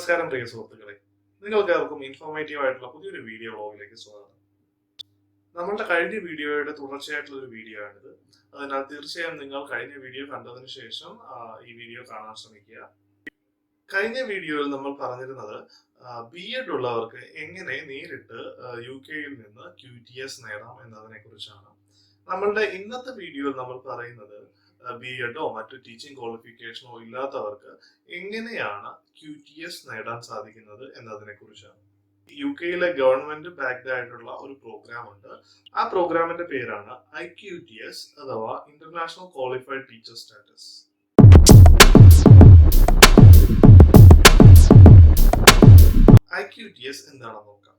നമസ്കാരം പ്രിയ സുഹൃത്തുക്കളെ, നിങ്ങൾക്കേവർക്കും ഇൻഫോർമേറ്റീവ് ആയിട്ടുള്ള പുതിയൊരു വീഡിയോ വ്ളോഗിലേക്ക് സ്വാഗതം. നമ്മളുടെ കഴിഞ്ഞ വീഡിയോയുടെ തുടർച്ചയായിട്ടുള്ള ഒരു വീഡിയോ ആണിത്. അതിനാൽ തീർച്ചയായും നിങ്ങൾ കഴിഞ്ഞ വീഡിയോ കണ്ടതിന് ശേഷം ഈ വീഡിയോ കാണാൻ ശ്രമിക്കുക. കഴിഞ്ഞ വീഡിയോയിൽ നമ്മൾ പറഞ്ഞിരുന്നത് ബി.എഡ് ഉള്ളവർക്ക് എങ്ങനെ നേരിട്ട് UK-യിൽ നിന്ന് QTS നേടാം എന്നതിനെ കുറിച്ചാണ്. നമ്മളുടെ ഇന്നത്തെ വീഡിയോയിൽ നമ്മൾ പറയുന്നത് ബി.എഡോ മറ്റു ടീച്ചിങ് ക്വാളിഫിക്കേഷനോ ഇല്ലാത്തവർക്ക് എങ്ങനെയാണ് QTS നേടാൻ സാധിക്കുന്നത് എന്നതിനെ കുറിച്ചാണ്. UK-യിലെ ഗവൺമെന്റ് ബാക്ക്ഡ് ആയിട്ടുള്ള ഒരു പ്രോഗ്രാം ഉണ്ട്. ആ പ്രോഗ്രാമിന്റെ പേരാണ് IQTS അഥവാ international qualified teacher status. IQTS എന്താണെന്ന് നോക്കാം.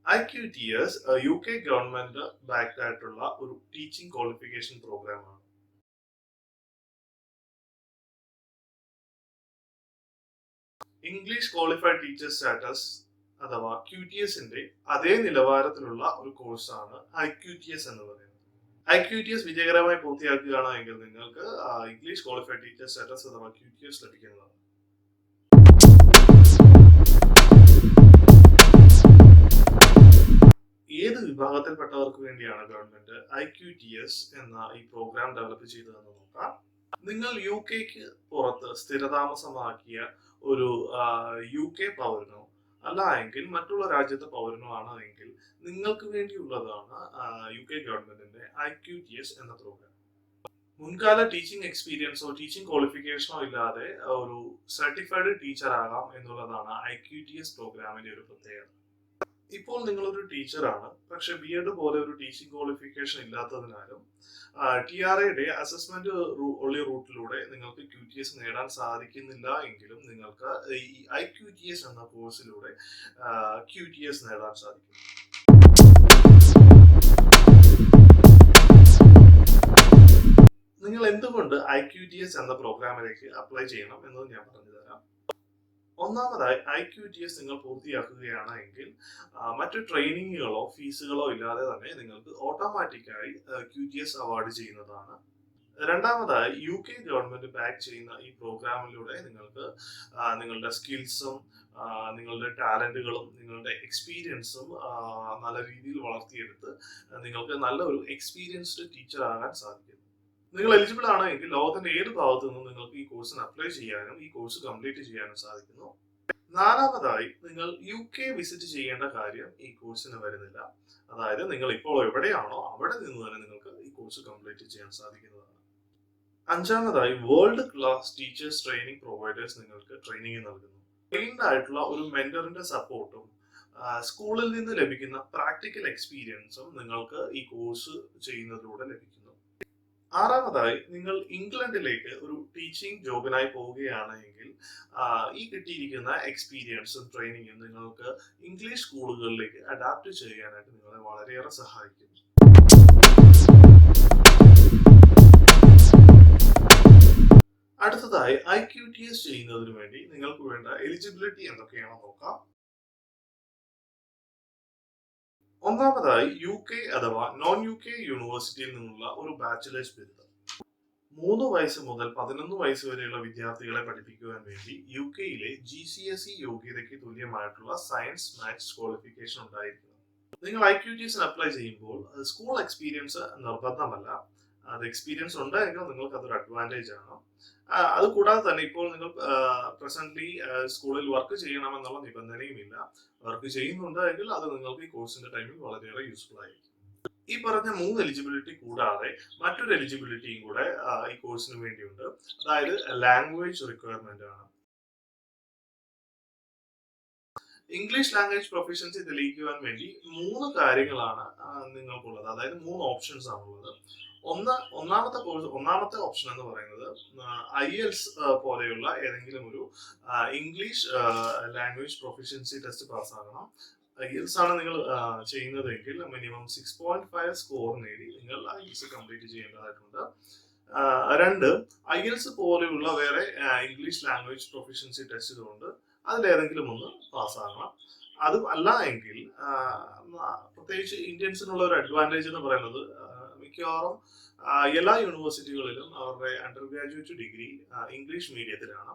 IQTS UK ഗവൺമെന്റ് ബാക്ക്ഡ് ആയിട്ടുള്ള ഒരു ടീച്ചിങ് ക്വാളിഫിക്കേഷൻ പ്രോഗ്രാമാണ്. ഇംഗ്ലീഷ് ക്വാളിഫൈഡ് ടീച്ചർ സ്റ്റാറ്റസ് അഥവാ QTSന്റെ അതേ നിലവാരത്തിലുള്ള ഒരു കോഴ്സാണ് IQTS എന്ന് പറയുന്നത്. IQTS വിജയകരമായി പൂർത്തിയാക്കുകയാണ് എങ്കിൽ നിങ്ങൾക്ക് ഇംഗ്ലീഷ് ക്വാളിഫൈഡ് ടീച്ചർ സ്റ്റാറ്റസ് അഥവാ QTS ലഭിക്കുന്നതാണ്. ഏത് വിഭാഗത്തിൽപ്പെട്ടവർക്ക് വേണ്ടിയാണ് ഗവൺമെന്റ് IQTS എന്ന ഈ പ്രോഗ്രാം ഡെവലപ്പ് ചെയ്തതെന്ന് നോക്കാം. നിങ്ങൾ UK-ക്ക് പുറത്ത് സ്ഥിരതാമസമാക്കിയ ഒരു UK പൗരനോ അല്ല എങ്കിൽ മറ്റുള്ള രാജ്യത്തെ പൗരനോ ആണ് എങ്കിൽ നിങ്ങൾക്ക് വേണ്ടിയുള്ളതാണ് UK ഗവൺമെന്റിന്റെ IQTS എന്ന പ്രോഗ്രാം. മുൻകാല ടീച്ചിങ് എക്സ്പീരിയൻസോ ടീച്ചിങ് ക്വാളിഫിക്കേഷനോ ഇല്ലാതെ ഒരു സർട്ടിഫൈഡ് ടീച്ചർ ആകാം എന്നുള്ളതാണ് IQTS പ്രോഗ്രാമിന്റെ ഒരു പ്രത്യേകത. ഇപ്പോൾ നിങ്ങളൊരു ടീച്ചറാണ്, പക്ഷെ B.Ed പോലെ ഒരു ടീച്ചിങ് ക്വാളിഫിക്കേഷൻ ഇല്ലാത്തതിനാലും TRAയുടെ അസസ്മെന്റ് ഉള്ള റൂട്ടിലൂടെ നിങ്ങൾക്ക് QTS നേടാൻ സാധിക്കുന്നില്ല എങ്കിലും നിങ്ങൾക്ക് ഈ IQTS എന്ന കോഴ്സിലൂടെ QTS നേടാൻ സാധിക്കും. നിങ്ങൾ എന്തുകൊണ്ട് IQTS എന്ന പ്രോഗ്രാമിലേക്ക് അപ്ലൈ ചെയ്യണം എന്നത് ഞാൻ പറഞ്ഞു തരാം. ഒന്നാമതായി IQTS നിങ്ങൾ പൂർത്തിയാക്കുകയാണ് എങ്കിൽ മറ്റു ട്രെയിനിങ്ങുകളോ ഫീസുകളോ ഇല്ലാതെ തന്നെ നിങ്ങൾക്ക് ഓട്ടോമാറ്റിക്കായി QTS അവാർഡ് ചെയ്യുന്നതാണ്. രണ്ടാമതായി UK ഗവൺമെന്റ് ബാക്ക് ചെയ്യുന്ന ഈ പ്രോഗ്രാമിലൂടെ നിങ്ങൾക്ക് നിങ്ങളുടെ സ്കിൽസും നിങ്ങളുടെ ടാലന്റുകളും നിങ്ങളുടെ എക്സ്പീരിയൻസും നല്ല രീതിയിൽ വളർത്തിയെടുത്ത് നിങ്ങൾക്ക് നല്ല ഒരു എക്സ്പീരിയൻസ്ഡ് ടീച്ചർ ആകാൻ സാധിക്കും. നിങ്ങൾ എലിജിബിൾ ആണ് എങ്കിൽ ലോകത്തിന്റെ ഏത് ഭാഗത്തു നിന്നും നിങ്ങൾക്ക് ഈ കോഴ്സിന് അപ്ലൈ ചെയ്യാനും ഈ കോഴ്സ് കംപ്ലീറ്റ് ചെയ്യാനും സാധിക്കുന്നു. നാലാമതായി നിങ്ങൾ UK വിസിറ്റ് ചെയ്യേണ്ട കാര്യം ഈ കോഴ്സിന് വരുന്നില്ല. അതായത് നിങ്ങൾ ഇപ്പോൾ എവിടെയാണോ അവിടെ നിന്ന് തന്നെ നിങ്ങൾക്ക് ഈ കോഴ്സ് കംപ്ലീറ്റ് ചെയ്യാൻ സാധിക്കുന്നതാണ്. അഞ്ചാമതായി world class teachers training providers നിങ്ങൾക്ക് ട്രെയിനിങ് നൽകുന്നു. ട്രെയിൻഡ് ആയിട്ടുള്ള ഒരു മെന്ററിന്റെ സപ്പോർട്ടും സ്കൂളിൽ നിന്ന് ലഭിക്കുന്ന പ്രാക്ടിക്കൽ എക്സ്പീരിയൻസും നിങ്ങൾക്ക് ഈ കോഴ്സ് ചെയ്യുന്നതിലൂടെ ലഭിക്കുന്നു. ആറാമതായി നിങ്ങൾ ഇംഗ്ലണ്ടിലേക്ക് ഒരു ടീച്ചിങ് ജോബിനായി പോവുകയാണ് എങ്കിൽ ഈ കിട്ടിയിരിക്കുന്ന എക്സ്പീരിയൻസും ട്രെയിനിങ്ങും നിങ്ങൾക്ക് ഇംഗ്ലീഷ് സ്കൂളുകളിലേക്ക് അഡാപ്റ്റ് ചെയ്യാനായിട്ട് നിങ്ങളെ വളരെയേറെ സഹായിക്കും. അടുത്തതായി IQTS ചെയ്യുന്നതിന് വേണ്ടി നിങ്ങൾക്ക് വേണ്ട എലിജിബിലിറ്റി എന്തൊക്കെയാണെന്ന് നോക്കാം. ഒന്നാമതായി UK അഥവാ നോൺ UK യൂണിവേഴ്സിറ്റിയിൽ നിന്നുള്ള ഒരു ബാച്ചിലേഴ്സ് ബിരുദം. 3 വയസ്സ് മുതൽ 11 വയസ്സ് വരെയുള്ള വിദ്യാർത്ഥികളെ പഠിപ്പിക്കുവാൻ വേണ്ടി UK-യിലെ GCSE യോഗ്യതയ്ക്ക് തുല്യമായിട്ടുള്ള സയൻസ് മാത്സ് ക്വാളിഫിക്കേഷൻ ഉണ്ടായിരിക്കണം. നിങ്ങൾ IQTS അപ്ലൈ ചെയ്യുമ്പോൾ സ്കൂൾ എക്സ്പീരിയൻസ് നിർബന്ധമല്ല. അത് എക്സ്പീരിയൻസ് ഉണ്ടെങ്കിൽ നിങ്ങൾക്ക് അതൊരു അഡ്വാൻറ്റേജ് ആണ്. അത് കൂടാതെ തന്നെ ഇപ്പോൾ നിങ്ങൾ പ്രസന്റ്ലി സ്കൂളിൽ വർക്ക് ചെയ്യണമെന്നുള്ള നിബന്ധനയുമില്ല. വർക്ക് ചെയ്യുന്നുണ്ട് എങ്കിൽ അത് നിങ്ങൾക്ക് ഈ കോഴ്സിന്റെ ടൈമിൽ വളരെയേറെ യൂസ്ഫുൾ ആയിരിക്കും. ഈ പറഞ്ഞ 3 എലിജിബിലിറ്റി കൂടാതെ മറ്റൊരു എലിജിബിലിറ്റിയും കൂടെ ഈ കോഴ്സിന് വേണ്ടിയുണ്ട്. അതായത് ലാംഗ്വേജ് റിക്വയർമെന്റ് ആണ്. ഇംഗ്ലീഷ് ലാംഗ്വേജ് പ്രൊഫിഷ്യൻസി തെളിയിക്കുവാൻ വേണ്ടി 3 കാര്യങ്ങളാണ് നിങ്ങൾക്കുള്ളത്. അതായത് 3 ഓപ്ഷൻസ് ആണുള്ളത്. ഒന്നാമത്തെ ഓപ്ഷൻ എന്ന് പറയുന്നത് IELTS പോലെയുള്ള ഏതെങ്കിലും ഒരു ഇംഗ്ലീഷ് ലാംഗ്വേജ് പ്രൊഫിഷ്യൻസി ടെസ്റ്റ് പാസ്സാകണം. IELTS ആണ് നിങ്ങൾ ചെയ്യുന്നതെങ്കിൽ മിനിമം 6.5 സ്കോർ നേടി നിങ്ങൾ IELTS കംപ്ലീറ്റ് ചെയ്യേണ്ടതായിട്ടുണ്ട്. 2 IELTS പോലെയുള്ള വേറെ ഇംഗ്ലീഷ് ലാംഗ്വേജ് പ്രൊഫിഷ്യൻസി ടെസ്റ്റുകളുണ്ട്. അതിലേതെങ്കിലും ഒന്ന് പാസ്സാകണം. അതും അല്ല എങ്കിൽ പ്രത്യേകിച്ച് ഇന്ത്യൻസിനുള്ള ഒരു അഡ്വാൻറ്റേജ് എന്ന് പറയുന്നത് മിക്കവാറും എല്ലാ യൂണിവേഴ്സിറ്റികളിലും അവരുടെ അണ്ടർ ഗ്രാജുവേറ്റ് ഡിഗ്രി ഇംഗ്ലീഷ് മീഡിയത്തിലാണ്.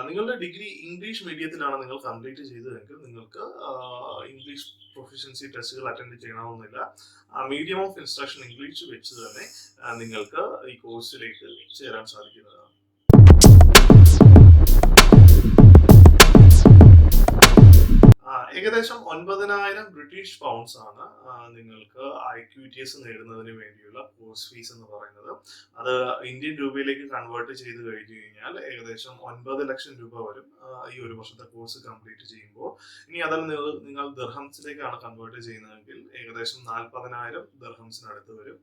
നിങ്ങളുടെ ഡിഗ്രി ഇംഗ്ലീഷ് മീഡിയത്തിലാണ് നിങ്ങൾ കംപ്ലീറ്റ് ചെയ്തതെങ്കിൽ നിങ്ങൾക്ക് ഇംഗ്ലീഷ് പ്രൊഫഷൻസി ടെസ്റ്റുകൾ അറ്റൻഡ് ചെയ്യണമെന്നില്ല. മീഡിയം ഓഫ് ഇൻസ്ട്രക്ഷൻ ഇംഗ്ലീഷ് വെച്ച് തന്നെ നിങ്ങൾക്ക് ഈ കോഴ്സിലേക്ക് ചേരാൻ സാധിക്കുന്നതാണ്. ഏകദേശം 9,000 ബ്രിട്ടീഷ് പൗണ്ട്സ് ആണ് നിങ്ങൾക്ക് IQTS നേടുന്നതിന് വേണ്ടിയുള്ള കോഴ്സ് ഫീസ് എന്ന് പറയുന്നത്. അത് ഇന്ത്യൻ രൂപയിലേക്ക് കൺവേർട്ട് ചെയ്ത് കഴിഞ്ഞു കഴിഞ്ഞാൽ ഏകദേശം 9 ലക്ഷം രൂപ വരും ഈ ഒരു വർഷത്തെ കോഴ്സ് കംപ്ലീറ്റ് ചെയ്യുമ്പോൾ. ഇനി അതിൽ നിങ്ങൾ ദിർഹംസിലേക്കാണ് കൺവേർട്ട് ചെയ്യുന്നതെങ്കിൽ ഏകദേശം 40,000 ദിർഹംസിനടുത്ത് വരും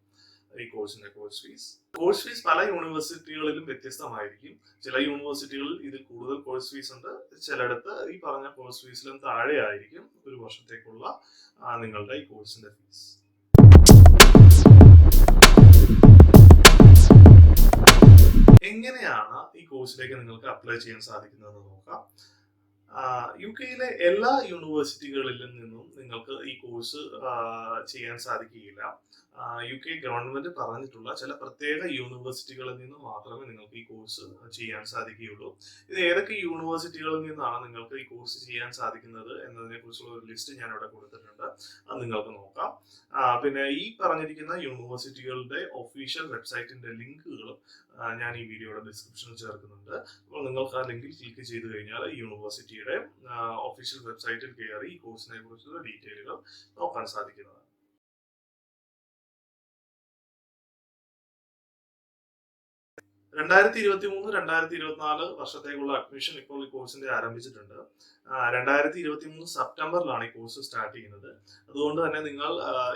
ഈ കോഴ്സിന്റെ കോഴ്സ് ഫീസ് പല യൂണിവേഴ്സിറ്റികളിലും വ്യത്യസ്തമായിരിക്കും. ചില യൂണിവേഴ്സിറ്റികളിൽ ഇതിൽ കൂടുതൽ കോഴ്സ് ഫീസ് ഉണ്ട്, ചിലയിടത്ത് ഈ പറഞ്ഞ കോഴ്സ് ഫീസിലും താഴെ ആയിരിക്കും ഒരു വർഷത്തേക്കുള്ള നിങ്ങളുടെ ഈ കോഴ്സിന്റെ ഫീസ്. എങ്ങനെയാണ് ഈ കോഴ്സിലേക്ക് നിങ്ങൾക്ക് അപ്ലൈ ചെയ്യാൻ സാധിക്കുന്നതെന്ന് നോക്കാം. UK-യിലെ എല്ലാ യൂണിവേഴ്സിറ്റികളിലും നിന്നും നിങ്ങൾക്ക് ഈ കോഴ്സ് ചെയ്യാൻ സാധിക്കുകയില്ല. UK ഗവൺമെന്റ് പറഞ്ഞിട്ടുള്ള ചില പ്രത്യേക യൂണിവേഴ്സിറ്റികളിൽ നിന്ന് മാത്രമേ നിങ്ങൾക്ക് ഈ കോഴ്സ് ചെയ്യാൻ സാധിക്കുകയുള്ളൂ. ഇത് ഏതൊക്കെ യൂണിവേഴ്സിറ്റികളിൽ നിന്നാണ് നിങ്ങൾക്ക് ഈ കോഴ്സ് ചെയ്യാൻ സാധിക്കുന്നത് എന്നതിനെ കുറിച്ചുള്ള ഒരു ലിസ്റ്റ് ഞാൻ ഇവിടെ കൊടുത്തിട്ടുണ്ട്, അത് നിങ്ങൾക്ക് നോക്കാം. പിന്നെ ഈ പറഞ്ഞിരിക്കുന്ന യൂണിവേഴ്സിറ്റികളുടെ ഒഫീഷ്യൽ വെബ്സൈറ്റിന്റെ ലിങ്കുകളും ഞാൻ ഈ വീഡിയോയുടെ ഡിസ്ക്രിപ്ഷനിൽ ചേർക്കുന്നുണ്ട്. അപ്പോൾ നിങ്ങൾക്ക് ആ ലിങ്കിൽ ക്ലിക്ക് ചെയ്ത് കഴിഞ്ഞാൽ യൂണിവേഴ്സിറ്റിയുടെ ഒഫീഷ്യൽ വെബ്സൈറ്റിൽ കയറി ഈ കോഴ്സിനെ കുറിച്ചുള്ള ഡീറ്റെയിലുകൾ നോക്കാൻ സാധിക്കുന്നതാണ്. 2023-2024 വർഷത്തേക്കുള്ള അഡ്മിഷൻ ഇപ്പോൾ ഈ കോഴ്സിന്റെ ആരംഭിച്ചിട്ടുണ്ട്. 2023 സെപ്റ്റംബറിലാണ് ഈ കോഴ്സ് സ്റ്റാർട്ട് ചെയ്യുന്നത്. അതുകൊണ്ട് തന്നെ നിങ്ങൾ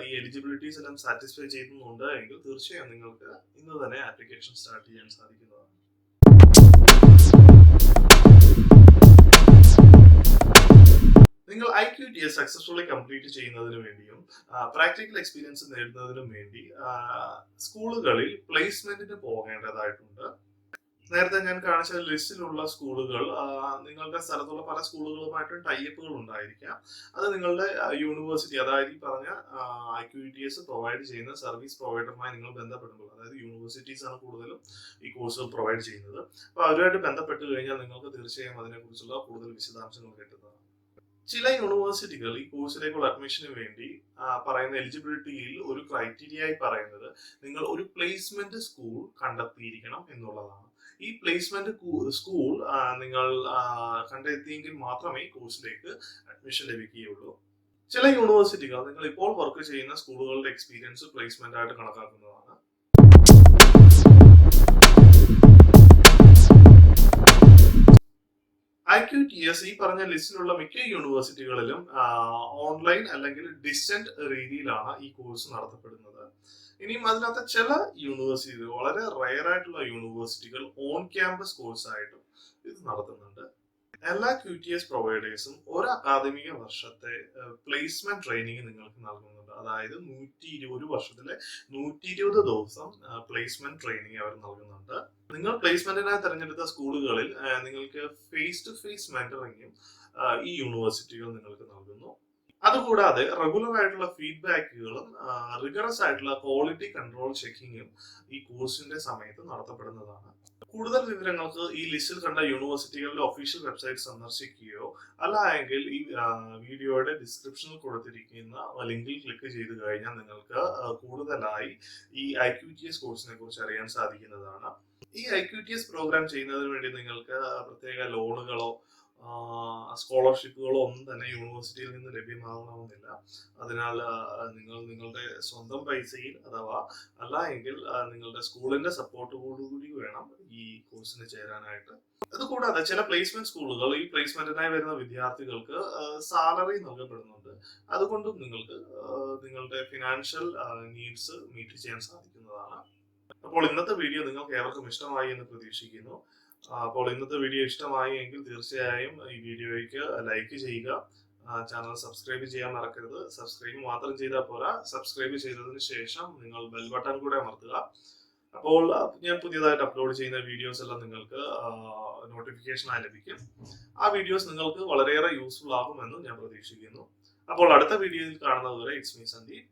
ഈ എലിജിബിലിറ്റീസ് എല്ലാം സാറ്റിസ്ഫൈ ചെയ്യുന്നുണ്ട് എങ്കിൽ തീർച്ചയായും നിങ്ങൾക്ക് ഇന്ന് തന്നെ ആപ്ലിക്കേഷൻ സ്റ്റാർട്ട് ചെയ്യാൻ സാധിക്കുന്നതാണ്. നിങ്ങൾ IQTS സക്സസ്ഫുള്ളി കംപ്ലീറ്റ് ചെയ്യുന്നതിന് വേണ്ടിയും പ്രാക്ടിക്കൽ എക്സ്പീരിയൻസ് നേടുന്നതിനും വേണ്ടി സ്കൂളുകളിൽ പ്ലേസ്മെന്റിന് പോകേണ്ടതായിട്ടുണ്ട്. നേരത്തെ ഞാൻ കാണിച്ച ലിസ്റ്റിലുള്ള സ്കൂളുകൾ നിങ്ങളുടെ സ്ഥലത്തുള്ള പല സ്കൂളുകളുമായിട്ടും ടൈപ്പുകൾ ഉണ്ടായിരിക്കാം. അത് നിങ്ങളുടെ യൂണിവേഴ്സിറ്റി, അതായത് ഈ പറഞ്ഞ IQTS പ്രൊവൈഡ് ചെയ്യുന്ന സർവീസ് പ്രൊവൈഡറുമായി നിങ്ങൾ ബന്ധപ്പെടുമ്പോൾ, അതായത് യൂണിവേഴ്സിറ്റീസ് ആണ് കൂടുതലും ഈ കോഴ്സുകൾ പ്രൊവൈഡ് ചെയ്യുന്നത്. അപ്പോൾ അവരുമായിട്ട് ബന്ധപ്പെട്ട് കഴിഞ്ഞാൽ നിങ്ങൾക്ക് തീർച്ചയായും അതിനെക്കുറിച്ചുള്ള കൂടുതൽ വിശദാംശങ്ങൾ കിട്ടുന്നതാണ്. ചില യൂണിവേഴ്സിറ്റികൾ ഈ കോഴ്സിലേക്കുള്ള അഡ്മിഷന് വേണ്ടി പറയുന്ന എലിജിബിലിറ്റിയിൽ ഒരു ക്രൈറ്റീരിയ ആയി പറയുന്നത് നിങ്ങൾ ഒരു പ്ലേസ്മെന്റ് സ്കൂൾ കണ്ടെത്തിയിരിക്കണം എന്നുള്ളതാണ്. ഈ പ്ലേസ്മെന്റ് സ്കൂൾ നിങ്ങൾ കണ്ടെത്തിയെങ്കിൽ മാത്രമേ ഈ കോഴ്സിലേക്ക് അഡ്മിഷൻ ലഭിക്കുകയുള്ളൂ. ചില യൂണിവേഴ്സിറ്റികൾ നിങ്ങൾ ഇപ്പോൾ വർക്ക് ചെയ്യുന്ന സ്കൂളുകളുടെ എക്സ്പീരിയൻസ് പ്ലേസ്മെന്റ് ആയിട്ട് കണക്കാക്കുന്നതാണ്. IQTS ഈ പറഞ്ഞ ലിസ്റ്റിലുള്ള മിക്ക യൂണിവേഴ്സിറ്റികളിലും ഓൺലൈൻ അല്ലെങ്കിൽ ഡിസ്റ്റന്റ് രീതിയിലാണ് ഈ കോഴ്സ് നടത്തപ്പെടുന്നത്. ഇനിയും അതിനകത്ത് ചില യൂണിവേഴ്സിറ്റികൾ, വളരെ റയർ ആയിട്ടുള്ള യൂണിവേഴ്സിറ്റികൾ ഓൺ ക്യാമ്പസ് കോഴ്സ് ആയിട്ടും ഇത് നടത്തുന്നുണ്ട്. എല്ലാ QTS പ്രൊവൈഡേഴ്സും ഒരു അക്കാദമിക വർഷത്തെ പ്ലേസ്മെന്റ് ട്രെയിനിങ് നിങ്ങൾക്ക് നൽകുന്നുണ്ട്. അതായത് 120 വർഷത്തിലെ 120 ദിവസം പ്ലേസ്മെന്റ് ട്രെയിനിങ് അവർ നൽകുന്നുണ്ട്. നിങ്ങൾ പ്ലേസ്മെന്റിനായി തിരഞ്ഞെടുത്ത സ്കൂളുകളിൽ നിങ്ങൾക്ക് ഫേസ് ടു ഫേസ് മെന്ററിങ്ങും ഈ യൂണിവേഴ്സിറ്റികൾ നിങ്ങൾക്ക് നൽകുന്നു. അതുകൂടാതെ റെഗുലർ ആയിട്ടുള്ള ഫീഡ്ബാക്കുകളും റിഗറസ് ആയിട്ടുള്ള ക്വാളിറ്റി കൺട്രോൾ ചെക്കിങ്ങും ഈ കോഴ്സിന്റെ സമയത്ത് നടത്തപ്പെടുന്നതാണ്. കൂടുതൽ വിവരങ്ങൾക്ക് ഈ ലിസ്റ്റിൽ കണ്ട യൂണിവേഴ്സിറ്റികളുടെ ഒഫീഷ്യൽ വെബ്സൈറ്റ് സന്ദർശിക്കുകയോ അല്ല എങ്കിൽ ഈ വീഡിയോയുടെ ഡിസ്ക്രിപ്ഷനിൽ കൊടുത്തിരിക്കുന്ന ലിങ്കിൽ ക്ലിക്ക് ചെയ്ത് കഴിഞ്ഞാൽ നിങ്ങൾക്ക് കൂടുതലായി ഈ IQTS കോഴ്സിനെ കുറിച്ച് അറിയാൻ സാധിക്കുന്നതാണ്. ഈ IQTS പ്രോഗ്രാം ചെയ്യുന്നതിന് വേണ്ടി നിങ്ങൾക്ക് പ്രത്യേക ലോണുകളോ സ്കോളർഷിപ്പുകളോ ഒന്നും തന്നെ യൂണിവേഴ്സിറ്റിയിൽ നിന്ന് ലഭ്യമാകണമെന്നില്ല. അതിനാൽ നിങ്ങൾ നിങ്ങളുടെ സ്വന്തം പൈസയിൽ അഥവാ അല്ല എങ്കിൽ നിങ്ങളുടെ സ്കൂളിന്റെ സപ്പോർട്ടോടുകൂടി വേണം ഈ കോഴ്സിന് ചേരാനായിട്ട്. അതുകൂടാതെ ചില പ്ലേസ്മെന്റ് സ്കൂളുകൾ ഈ പ്ലേസ്മെന്റിനായി വരുന്ന വിദ്യാർത്ഥികൾക്ക് സാലറി നൽകപ്പെടുന്നുണ്ട്. അതുകൊണ്ടും നിങ്ങൾക്ക് നിങ്ങളുടെ ഫിനാൻഷ്യൽ നീഡ്സ് മീറ്റ് ചെയ്യാൻ സാധിക്കുന്നതാണ്. അപ്പോൾ ഇന്നത്തെ വീഡിയോ നിങ്ങൾക്ക് ഏവർക്കും ഇഷ്ടമായി എന്ന് പ്രതീക്ഷിക്കുന്നു. അപ്പോൾ ഇന്നത്തെ വീഡിയോ ഇഷ്ടമായി എങ്കിൽ തീർച്ചയായും ഈ വീഡിയോയ്ക്ക് ലൈക്ക് ചെയ്യുക, ചാനൽ സബ്സ്ക്രൈബ് ചെയ്യാൻ മറക്കരുത്. സബ്സ്ക്രൈബ് മാത്രം ചെയ്താൽ പോരാ, സബ്സ്ക്രൈബ് ചെയ്തതിന് ശേഷം നിങ്ങൾ ബെൽ ബട്ടൺ കൂടെ അമർത്തുക. അപ്പോൾ ഞാൻ പുതിയതായിട്ട് അപ്ലോഡ് ചെയ്യുന്ന വീഡിയോസ് എല്ലാം നിങ്ങൾക്ക് നോട്ടിഫിക്കേഷനായി ലഭിക്കും. ആ വീഡിയോസ് നിങ്ങൾക്ക് വളരെയേറെ യൂസ്ഫുൾ ആകുമെന്ന് ഞാൻ പ്രതീക്ഷിക്കുന്നു. അപ്പോൾ അടുത്ത വീഡിയോയിൽ കാണുന്നതുവരെ ഇറ്റ്സ് മീ സന്ദീപ്.